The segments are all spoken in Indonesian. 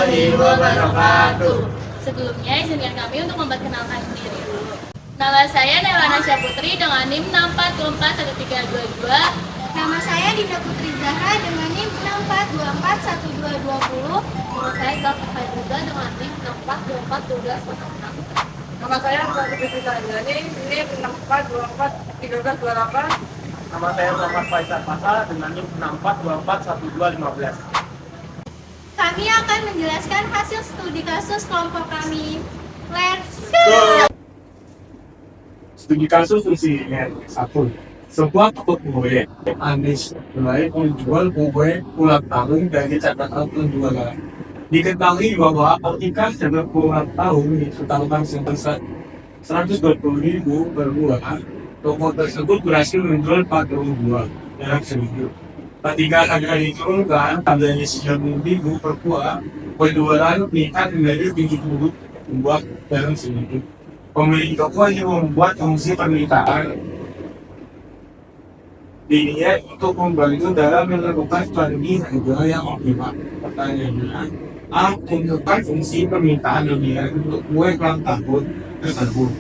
warahmatullahi wabarakatuh. Sebelumnya izinkan kami untuk memperkenalkan diri dulu. Nama saya Nelana Syaputri dengan NIM 6424132. Nama saya Dinda Putri Zahra dengan NIM 6424120. Nama saya Dr. juga dengan NIM 6424126. Nama saya Muhammad Fitri Sahyani, NIM 64241328. Nama saya Muhammad Faisal Pasal dengan NIM 64241215. Kami akan menjelaskan hasil studi kasus kelompok kami. Let's go! Studi kasus usianya 1. Sebuah toko kue Anies mulai menjual kue ulang tahun dari catatan penjualan. Diketahui bahwa ketika catatan ulang tahun itu tanggal sebesar 120.000 per buah, toko tersebut berhasil menjual 40 buah dalam seminggu. Ketika harga diturunkan tandanya 90.000 per buah, penjualan meningkat menjadi 70 buah dalam seminggu. Pemilik toko yang membuat fungsi permintaan dirinya untuk membantu dalam melakukan strategi harga yang optimal. Pertanyaannya, A. Menentukan fungsi permintaan lebihan untuk kue ulang tahun tersebut.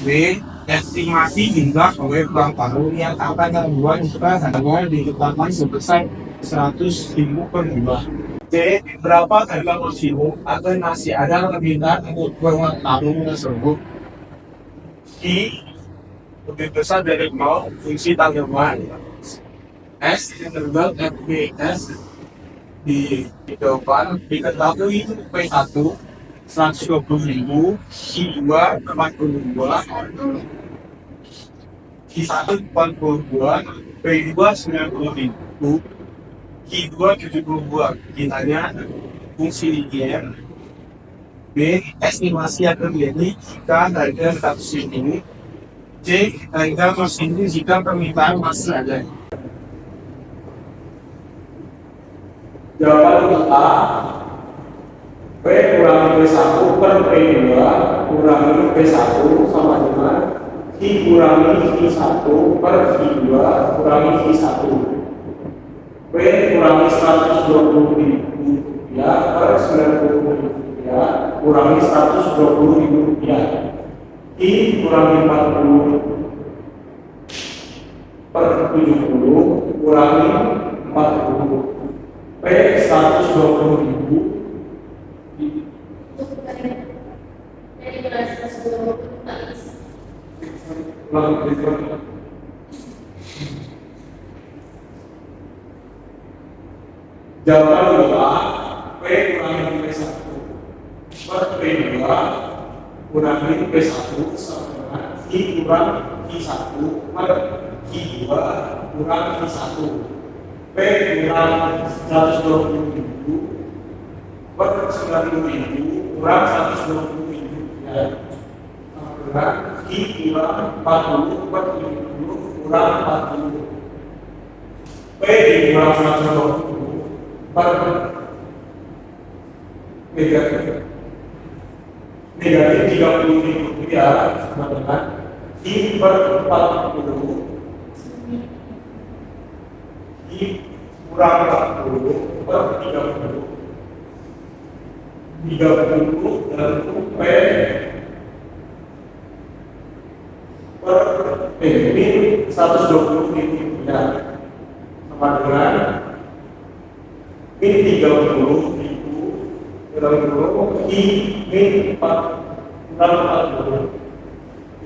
B. Estimasi jumlah kue ulang tahun yang akan dibuat jika harga ditetapkan sebesar 100.000 per buah. C. Berapa harga maksimum atau masih ada permintaan untuk kue ulang tahun tersebut. I. Lebih besar dari 0, fungsi tanggapan. S. Interval FPS di depan diketahui P1 120.000, Q2 42, Q1 42, P2 90.000, Q2 72. Ditanya fungsi linear. B. Estimasi akan terjadi jika harga 100.000. C. Harga masih jika permintaan masih ada. Jawaban A. P kurangi P1 per P2 kurangi P1 sama dengan Q kurangi Q1 per Q2 kurangi Q1. P kurangi 120.000 rupiah per 90.000 rupiah kurangi 120.000 rupiah. I kurangi 40 per 70 kurangi 40. P 120.000 Jawaban 2. P kurangi P1 per P2 kurangi P1 sama dengan I kurang I1 per I2 kurang I1. P kurang 120.000 per 90.000 kurang 120.000 ya. Sama dengan I kurang 40 per 70 kurang 40. P kurang 120 per negatif 30.000 rupiah sama dengan I per 40. I kurang 40 per 30. 30 dan P per ini 120.000 rupiah sama dengan ini 30.000 dalam kurung I min 40 30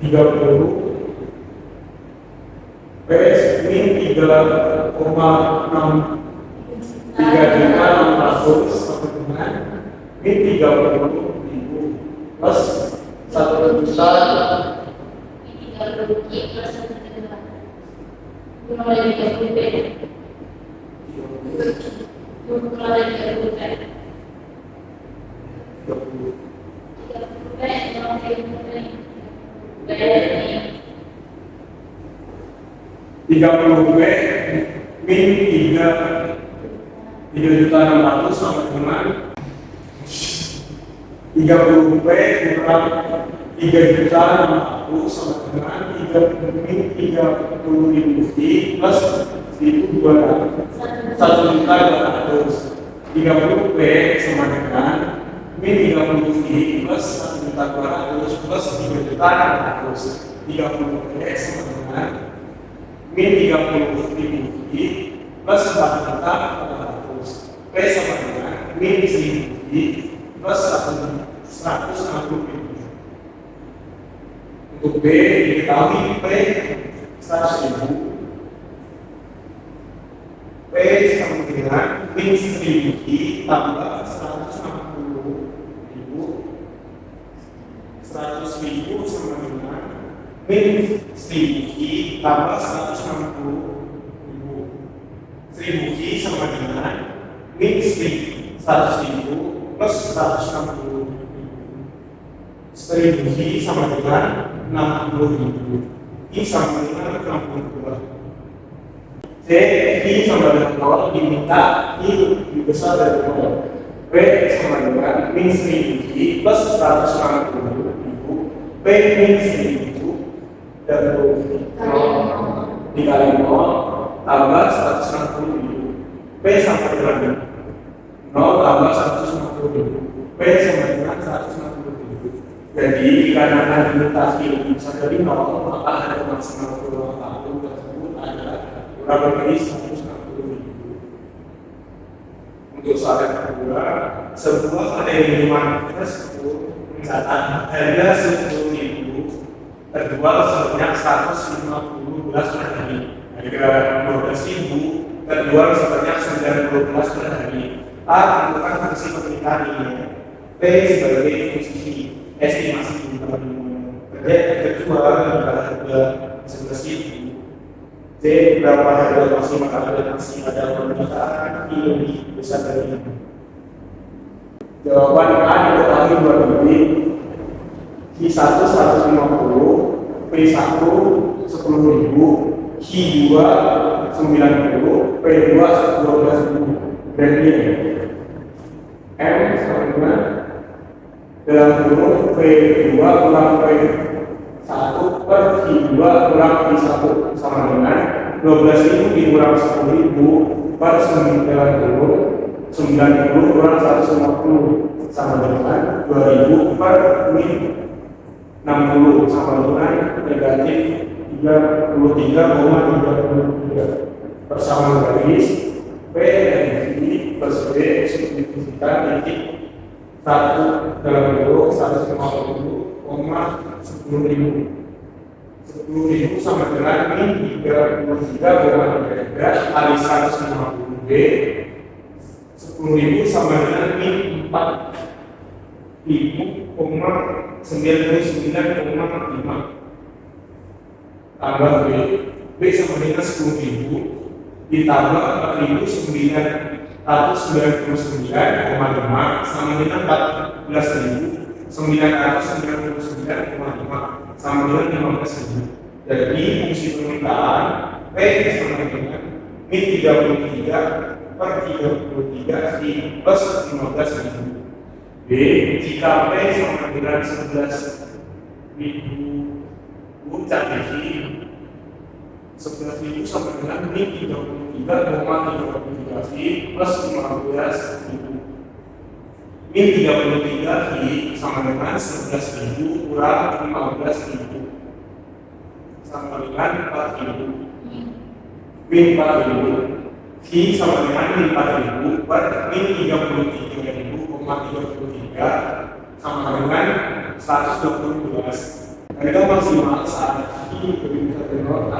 PS min 3,6 3.600 sama dengan min 30.000 plus 1 juta tiga puluh B min 3.600 sama dengan 30 B kurang 3.600 sama dengan 30.000 plus 1.200 1.200 30 B sama dengan min 30 V plus 1.200.000 plus 3.600.000. 30 X sama dengan min 30.000 V plus 4.400.000. P sama dengan min 1.000 V plus 160.000. Untuk B diketahui P 100.000, P sama dengan min 1.000 V tambah 100.000 sama dengan min 1.000 V tambah 160.000. 1.000 V sama dengan min 100.000 plus 160.000. 1.000 V sama dengan 60.000. I sama dengan 62. C, V sama dengan 0 diminta I lebih besar dari 0. P sama dengan min 1.000 V plus 160.000. P min 1.000 dan 0 dikali 0 tambah 160.000. P sama dengan 0 tambah 160.000. P sama dengan 160.000. Jadi dikarenakan dimutasi lebih besar dari 0, maka harga maksimal peluang tahun tersebut adalah kurang lebih 160.000. Untuk soal yang kedua, sebuah kadang tersebut mencatat harga 10.000 terjual sebanyak 150 gelas per hari. Harga 12.000 terjual sebanyak 90 gelas per hari. A tentukan fungsi pernikahan ini. P sebagai fungsi estimasi jumlah terjual pada harga 11.000. C berapa harga maksimal alokasi pada permintaan I lebih besar dari ini. Jawaban A diketahui dua titik. I1 150, P1 10.000, I2 90, P2 12.000. Berarti M sama dengan dalam kurung P2 kurang P1 per I2 kurang I1 sama dengan 12.000 dikurang 10.000 per 90 kurang 150 sama dengan 2.000 per min 60 sama dengan negatif 33,33. Persamaan garis P dan I plus B signifikan titik 1 dalam kurung 150,10.000. 10.000 sama dengan min 33,33 kali 150 B. 10.000 sama dengan min 4.099,5 tambah B. B sama dengan 10.000 ditambah 4.999,5 sama dengan 14.999,5 sama dengan 15.000. Jadi fungsi permintaan P sama dengan min 33 per 33 I plus 15.000. B jika P sama dengan 11.000 cari I 11.000 sama dengan min 33,33 I plus 15.000. Min 33 I sama dengan 11.000 kurang 15.000 sama dengan 4.000. Min 4.000 I sama dengan min 4.000 per min 33.000,33 sama dengan 120. Harga maksimal saat I lebih dari 0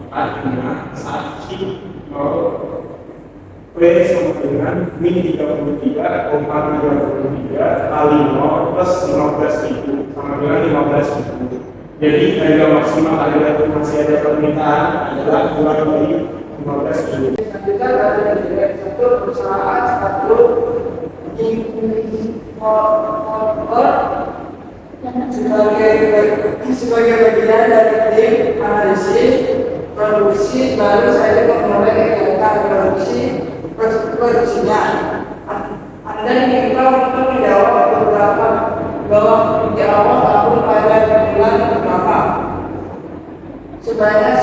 artinya saat I 0 P sama dengan min 33,33 kali 0 plus 15.000 sama dengan 15.000. Jadi harga maksimal harga masih ada permintaan adalah kurang dari 15.000. Selanjutnya dari direktur perusahaan satu sebagai bagian dari tim analisis produksi baru saya memulai kegiatan produksinya. Anda diminta untuk menjawab beberapa bahwa di awal tahun pada bulan pertama sebanyak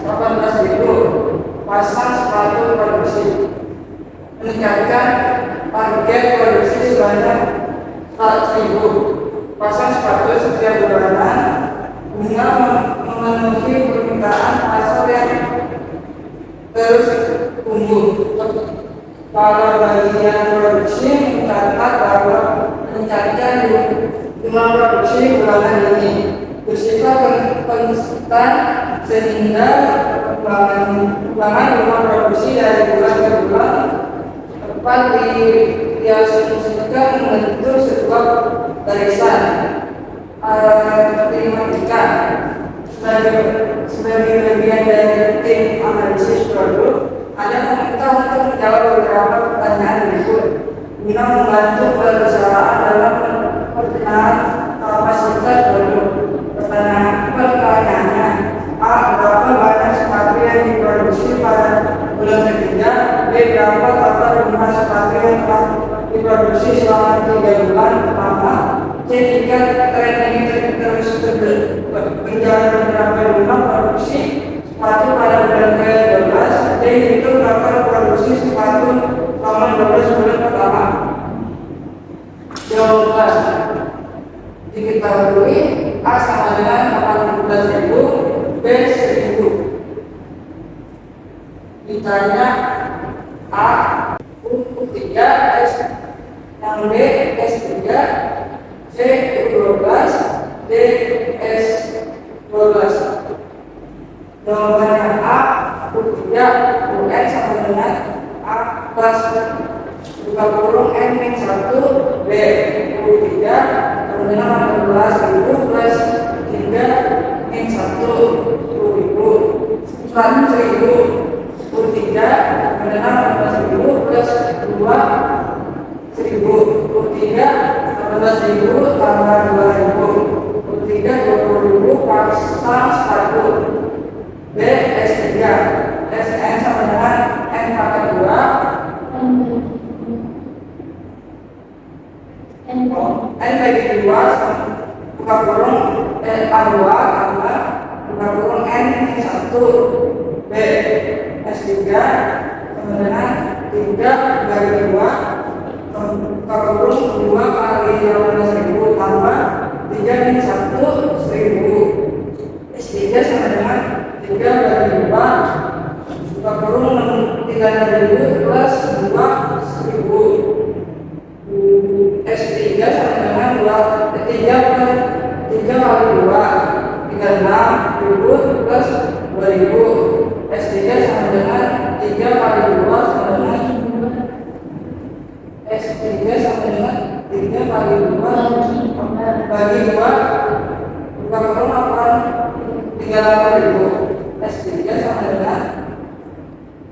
18.000 pasang sepatu produksi, meningkatkan target produksi sebanyak 100.000. Pasang sepatu setiap bulanan guna memenuhi permintaan pasar yang terus tumbuh. Para bagian produksi mencatat bahwa mencatatkan jumlah produksi bulanan ini bersifat konstan sehingga perkembangan jumlah produksi dari bulan ke bulan dapat diasumsikan membentuk sebuah barisan matematika. Sebagai bagian dari tim analisis produk, Anda meminta untuk menjawab beberapa pertanyaan berikut guna membantu perusahaan dalam pertengahan kapasitas produk. Pertanyaannya, A. Berapa banyak sepatu yang diproduksi pada bulan ketiga? B. Berapa total jumlah sepatu yang telah diproduksi selama 3 bulan pertama? C. Jika tren ini terus berjalan, berapa jumlah produksi sepatu pada bulan ke-12? D. Itu berapa produksi sepatu selama 12 bulan pertama? Jawaban diketahui A sama dengan 18.000, B 1.000. Ditanya A U3 S, yang B S3, C U12, D S12. Jawabannya A U3 UN sama dengan A plus buka kurung N min 1, B U3 sama dengan 18.000 plus 3 min 1 10.000. Selanjutnya 1.000 U3 sama dengan 18.000 plus 2 1.000. U3 18.000 tambah 2.000. U3 20.000 pasang 1. B S3 Sn sama dengan N pangkat 2 N bagi 2 buka kurung A2 tambah buka kurung N min 1. B S3 sama dengan 3 bagi 2 buka kurung 2 kali 18.000 tambah 3 min 1 1.000. S3 sama dengan 3 bagi 2 buka kurung 3.000 plus 2 1.000. S3 sama dengan 3 kali 2 36.000 plus 2.000. S3 sama dengan 3 kali 2 sama dengan S3 sama dengan 3 kali 2 bagi 2 buka kurung 38.000. S3 sama dengan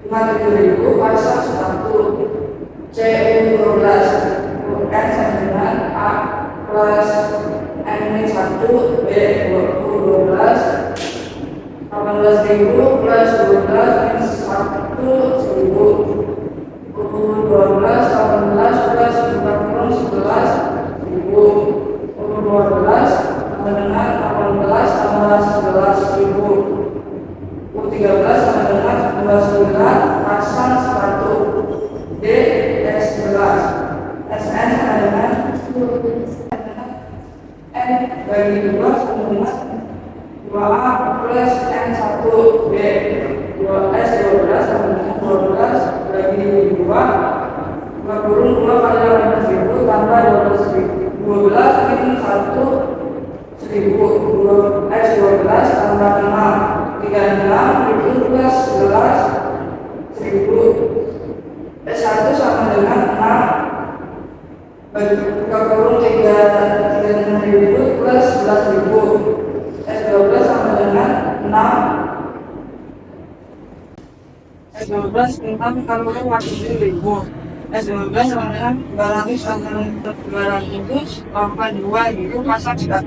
57.000 pasang 1. CU12 UN sama dengan A plus N min 1, B 12 18.000 plus 12 min 1 1.000. U12 18 plus buka kurung 11.000. U12 sama dengan 18 tambah 11.000. U13 sama dengan 29 pasang 1. D S11 Sn sama dengan N bagi 2 sama dengan 2A plus N1. B 2S12 sama dengan 12 bagi 2 buka kurung 2 kali 18.000 tambah 12 min 1 1.000. S12 tambah 6 36 itu plus 11 1.000. S1 sama dengan 6 bagi buka kurung 36.000 plus 11.000. S12 sama dengan 6 S12 tentang kandungan waktu 1.000. S12 sama dengan 200 sama dengan 200 tambah 2 itu pasang 1.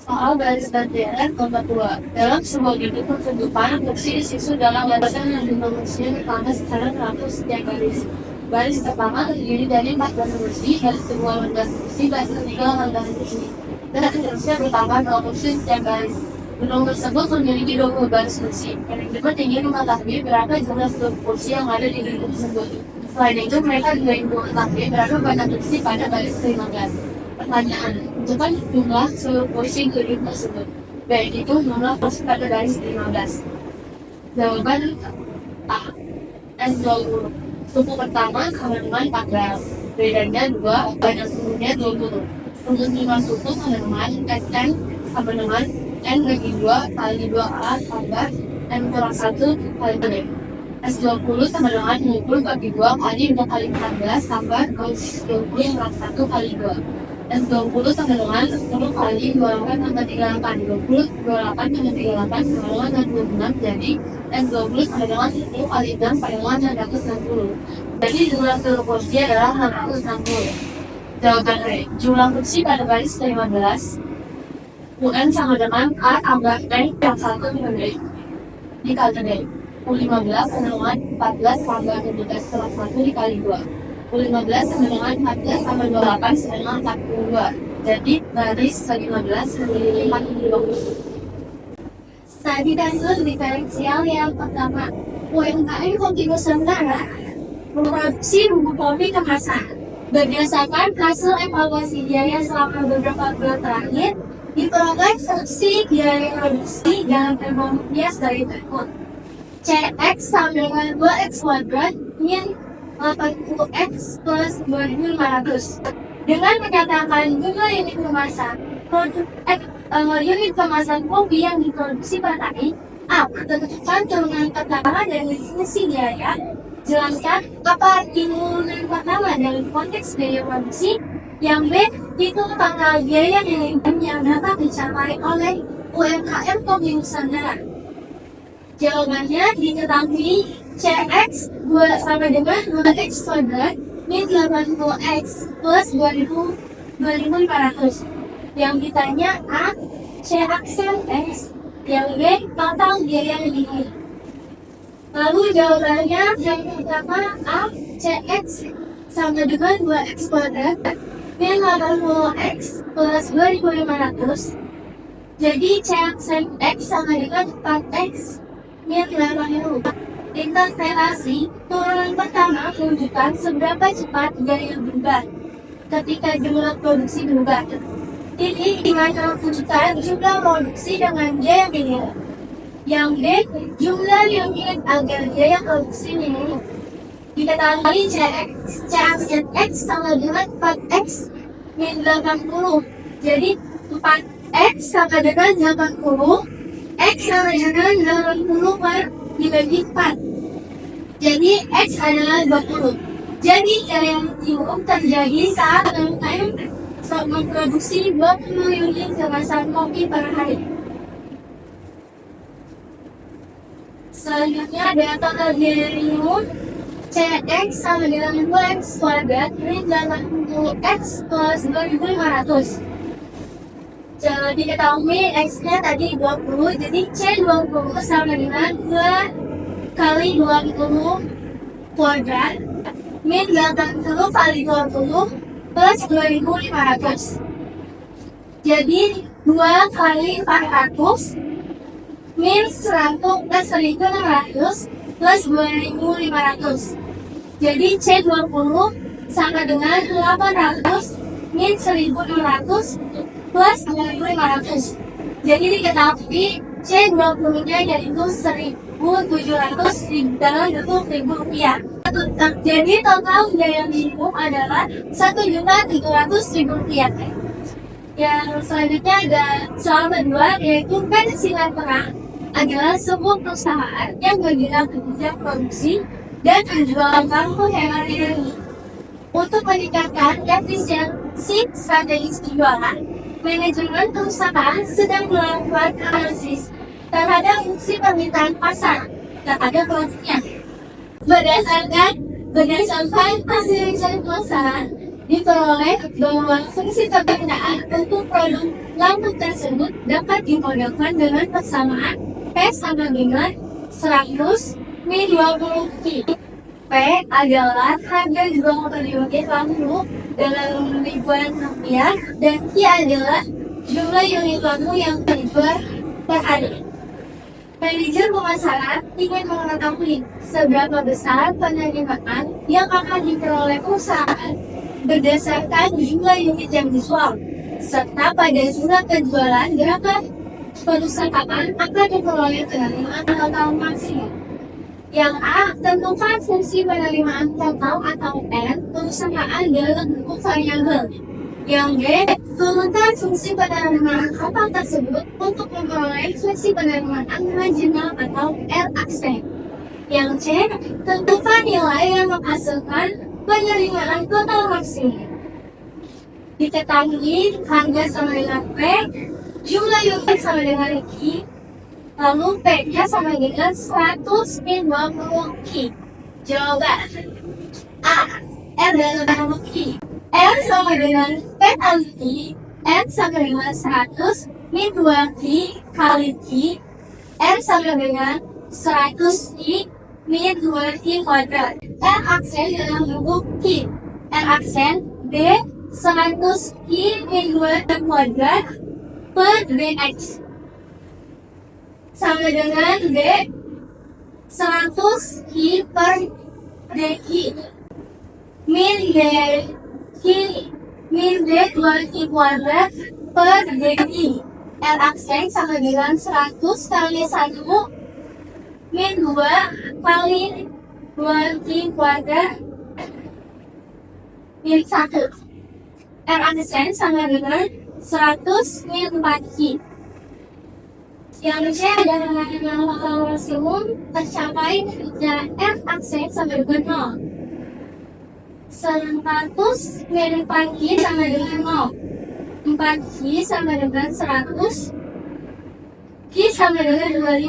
Soal garis gantian kelompok 2. Dalam sebuah unit pertunjukan, fungsi siswa dalam barisan yang dimensinya pertama secara teratur setiap baris. Baris pertama terdiri dari 14 kursi, baris kedua 15 kursi, baris ketiga 18 kursi. Dan seterusnya bertambah 2 kursi setiap baris. Gedung tersebut memiliki 20 baris kursi. Manajemen ingin mengetahui berapa jumlah kursi yang ada di gedung tersebut. Selain itu, mereka juga ingin mengetahui berapa banyak kursi pada baris ke-15. Pertanyaan, tentukan jumlah seluruh kursi gedung tersebut. Baik itu jumlah kursi pada baris ke-15. Jawaban A. S20. Suku pertama sama dengan 14. Bedanya 2, banyak sukunya 20. Untuk 5 suku sama dengan SN sama dengan N bagi 2 kali 2A tambah N kurang 1 kali 3. S20 sama dengan 20 bagi 2 kali 2 kali 14 tambah 20 kurang 1 kali 2. S20 sama dengan 10 kali 28 tambah 38. 20, 28 tambah 38 sama dengan 26. Jadi S20 sama dengan 10 kali 6 sama dengan 660. Jadi jumlah seluruh kursi adalah 660. Jawaban B. Jumlah kursi pada baris ke-15 UN sama dengan A tambah N yang 1 dengan D dikali D. U15 sama dengan 14 tambah 17 kelas 1 dikali 2. U15 sama dengan 14 tambah 28 sama dengan 42. Jadi baris ke-15 memiliki 42. Studi kasus diferensial yang pertama, UMKM Kopi Nusantara memproduksi bubuk kopi kemasan. Berdasarkan hasil evaluasi biaya selama beberapa bulan terakhir, diperoleh selisih biaya produksi dalam ribuan rupiah dari berikut. CX sama dengan 2X kuadrat min 80X plus 2.500. Dengan menyatakan jumlah unit kemasan unit kemasan kopi yang diproduksi per hari. A. Tentukan turunan pertama dari selisih biaya. Jelaskan apa arti turunan pertama dalam konteks biaya produksi. Yang B, itu tanggal biaya yang dapat dicapai oleh UMKM Kopi Nusantara. Jawabannya diketahui CX 2 sama dengan 2X kuadrat min 80X plus 2.500. Yang ditanya A, C aksen X. Yang B, total biaya ini. Lalu jawabannya yang pertama A, CX sama dengan 2X kuadrat min 80X plus 2.500. Jadi C X sama dengan 4X min 80. Interpretasi turunan pertama menunjukkan seberapa cepat biaya berubah ketika jumlah produksi berubah. Ini dengan menunjukkan jumlah produksi dengan biaya minimum. Yang B, jumlah unit agar biaya produksi minimum. Diketahui CX sama dengan 4X min 80. Jadi 4X sama dengan 80, X sama dengan 80 per dibagi 4. Jadi X adalah 20. Jadi biaya minimum terjadi saat UMKM memproduksi 20 unit kemasan kopi per hari. Selanjutnya ada total biaya minimum. CX sama dengan 2X kuadrat min 80X plus 2.500. Jadi diketahui X-nya tadi 20, jadi C20 sama dengan 2 kali 20 kuadrat min 80 kali 20 plus 2.500. Jadi 2 kali 400 min 100 plus 1.600 plus 2.500. Jadi C20 sama dengan 800 min 1.600 plus 2.500. Jadi diketahui C20-nya yaitu 1.700 dalam bentuk Rp1.000. Jadi total biaya minimum adalah Rp1.300.000. Yang selanjutnya ada soal kedua, yaitu penghasilan perang adalah sebuah perusahaan yang bergerak di bidang produksi dan menjual kargo hewan energi. Untuk meningkatkan efisiensi strategis penjualan, manajemen perusahaan sedang melakukan analisis terhadap fungsi permintaan pasar terhadap produknya. Berdasarkan hasil riset perusahaan, diperoleh bahwa fungsi permintaan untuk produk lampu tersebut dapat dimodelkan dengan persamaan P sama dengan 100 min 20 Pi. P adalah harga jual per unit lampu dalam ribuan rupiah dan Q adalah jumlah unit lampu yang terjual per hari. Manajer pemasaran ingin mengetahui seberapa besar penerimaan yang akan diperoleh perusahaan berdasarkan jumlah unit yang dijual, serta pada jumlah penjualan berapa perusahaan akan diperoleh penerimaan total maksimum. Yang A, tentukan fungsi penerimaan total atau N perusahaan dalam bentuk variabel. Yang B, turunkan fungsi penerimaan total tersebut untuk memperoleh fungsi penerimaan marginal atau R aksen. Yang C, tentukan nilai yang menghasilkan penerimaan total maksimum. Diketahui harga sama dengan P, jumlah unit sama dengan Q, lalu P-nya sama dengan 150 Q. Jawaban A, R dalam nama Q. R sama dengan P kali Q, N sama dengan 100 min 2 Q kali Q, R sama dengan 100 Q min 2 Q kuadrat. R aksen dalam bentuk Q. R aksen D 100 Q min 2 Q kuadrat per dx sama dengan D 100 Q per dq min D min D 2 Q kuadrat per dq. R aksen sama dengan 100 kali 1 min 2 kali 2 Q kuadrat min 1. R aksen sama dengan 100 min 4 Q. Yang C adalah yang maksimum tercapai ketika R aksen sama dengan 0. 100 min 4 Q sama dengan 0. 4 Q sama dengan 100. Q sama dengan 25.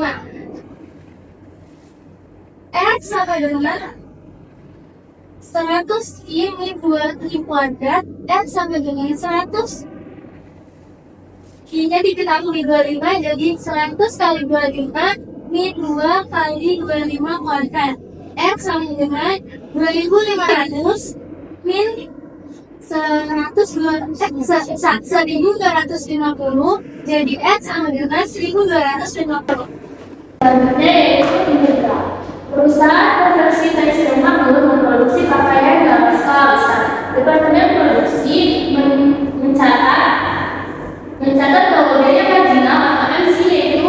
R sama dengan 100 Q min 2 Q kuadrat. R sama dengan 100. Q-nya diketahui 25, jadi 100 kali 25 min 2 kali 25 kuadrat. X sama dengan 2500 min 1250, jadi X sama dengan 1250. Selanjutnya yaitu Indra. Perusahaan konveksi tekstil makmur memproduksi pakaian dalam skala besar. Departemen produksi mencatat bahwa biaya marginal atau MC yaitu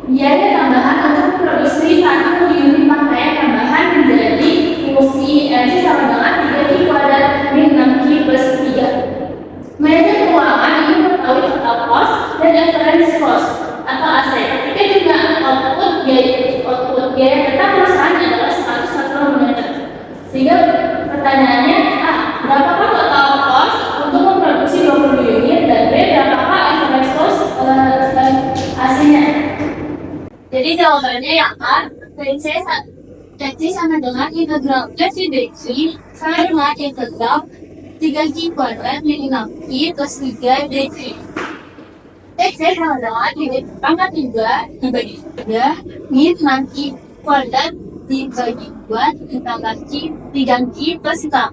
biaya tambahan untuk memproduksi 1 unit pakaian tambahan menjadi fungsi MC sama dengan 3 Q kuadrat min 6 Q plus 3. Manajer keuangan ingin mengetahui total cost dan reference cost atau AC. Kita juga output biaya tetap perusahaan adalah 100 meter. Sehingga pertanyaannya A, berapakah total cost untuk memproduksi 20 unit dan B, berapakah reference cost AC-nya? Jadi jawabannya yang A, DC sama dengan integral dari dx sama dengan integral 3 Q kuadrat min 6 Q plus 3 dx. DC sama dengan pangkat 3 dibagi 3 min 6 Q kuadrat dibagi 2 ditambah Q 3 Q plus 4.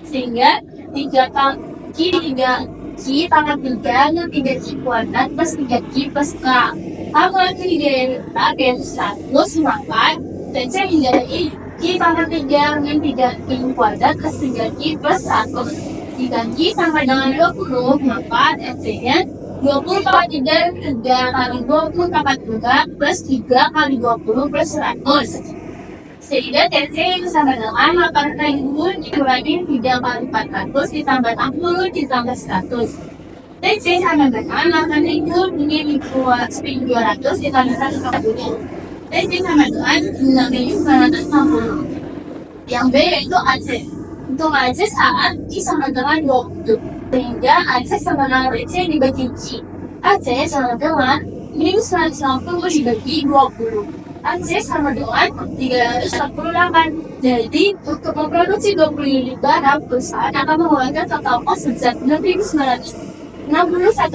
Sehingga 3 Q pangkat 3 min 3 Q kuadrat plus 3 Q plus 4. Kalau kita dari 100 maka DC menjadi Q pangkat 3 min 3 Q kuadrat plus 3 Q plus 1. 3 Q sama dengan 20 maka DC-nya 20 kali 3 kali 20 tambah 3 plus 3 kali 20 plus 100. Sehingga TC sama dengan 8.000 dikurangi 3 kali 400 ditambah 60 ditambah 100. TC sama dengan 8.000 min 200 ditambah 140. TC sama dengan 9.960. Yang B yaitu AC. Untuk AC saat Q sama dengan 20. Sehingga AC sama dengan DC dibagi Q. AC sama dengan minus 160 dibagi 20. AC sama dengan 348. Jadi untuk memproduksi 20 unit barang, perusahaan akan mengeluarkan total cost sebesar 6.961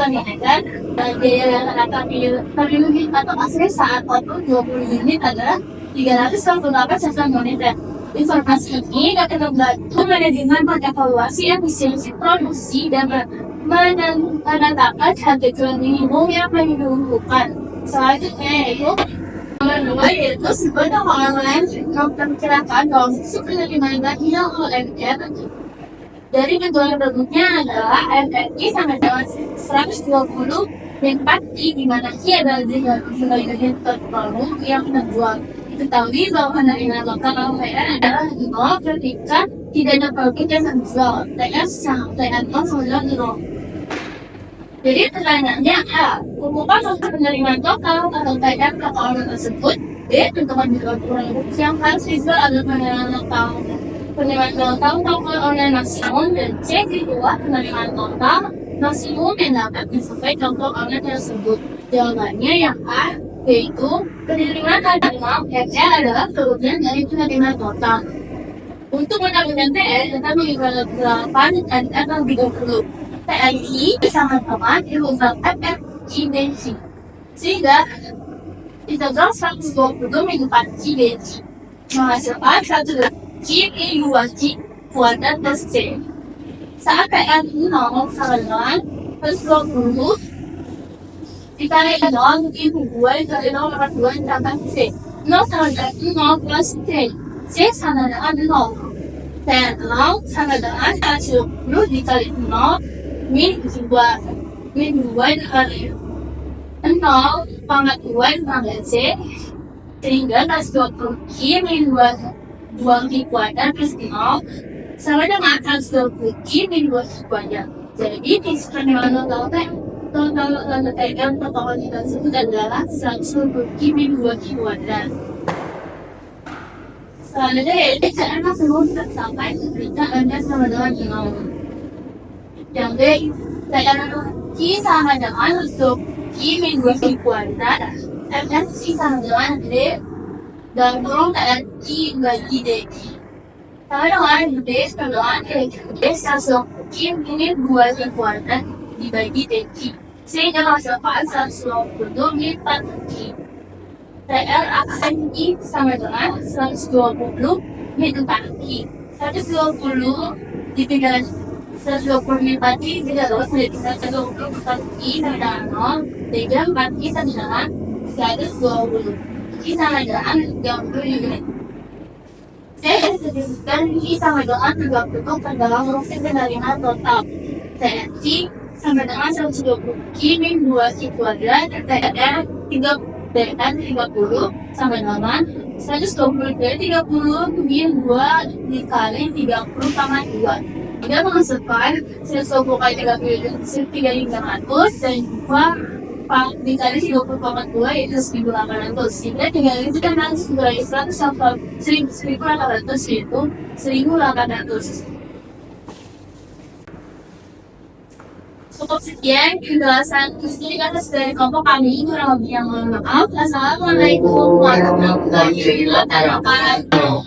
miliar. Biaya yang akan terlebih atau AC saat output 20 unit adalah 398 miliar. Informasi ini dapat membantu manajemen mengevaluasi efisiensi produksi dan menetapkan harga jual minimum yang dibutuhkan. Selanjutnya yaitu nomor 2 yaitu sebanyak orang lain memperkirakan bahwa sisi penerimaan hilang OMR dari kedua bentuknya adalah MRI sama dengan 120 dan 4I, di mana I adalah sebagai unit terbaru yang menjual. Diketahui bahwa penerimaan lokal OMR adalah nol ketika tidak ada produk yang menjual. TS sama TNO sama nol. Jadi pertanyaannya A. Kumpulkan untuk penerimaan total atau TM ke orang tersebut. B. Tentukan juga produk yang harus dijual adalah penerimaan lokal. Penerimaan total total online maksimum. Dan C. Kedua, penerimaan total maksimum yang dapat dicapai total online tersebut. Jawabannya yang A, yaitu penerimaan total TR adalah kerugian dari penerimaan total. Untuk undang-undang TR, kita menggunakan 8 dan 30. TNI sama-sama diubah FFI bensin sehingga integral 120 menempati bensin menghasilkan 1 Ki 2 Ki kuadrat plus C. Saat TNI 0 sama dengan 120 dikali 0 Ki 2 dikali 0 dapat 2 ditambah C. 0 sama dengan 0 plus C. C sama dengan 0. TN0 sama dengan 120 dikali 0 min 2 dikali 0 pangkat 2 ditambah C sehingga 120 Ki min 2 Ki kuadrat plus 0 sama dengan 120 Ki min 2 Ki kuadrat. Jadi penerimaan total TM total tersebut adalah 120 Ki min 2 Ki kuadrat. Selanjutnya yaitu TM belum tercapai ketika Anda sama dengan 0. Yang B, TN Ki sama dengan untuk Ki min 2 Ki kuadrat, TN Ki sama dengan D, dan kurung TN Ki bagi D. Sama dengan D sama dengan D, satu Ki min 2 Ki kuadrat dibagi D Ki. Sehingga menghasilkan 120 min 4 Ki. TR aksen Ki sama dengan 120 min 4 Ki. 120 ditinggalkan 120 pagi tidak dapat menjadi 120 I sama dengan 0 sehingga 4 I sama dengan 120 I sama dengan 30 unit. Saya sebutkan I sama dengan 30 pada dalam rumus penerimaan total. TNC sama dengan 120 Ki min 2 Ki kuadrat TR 30 sama dengan 120 dari 30 min 2 dikali 30 sama 2. Dia menghasilkan 120 kali 3.500 dan juga dikali 30,2 yaitu 1.800 sehingga 3.800 dikali 100 sampai 1.800 yaitu 1.800. Cukup sekian penjelasan atas dari kelompok kami. Kurang lebih yang mohon maaf. Assalamualaikum warahmatullahi wabarakatuh.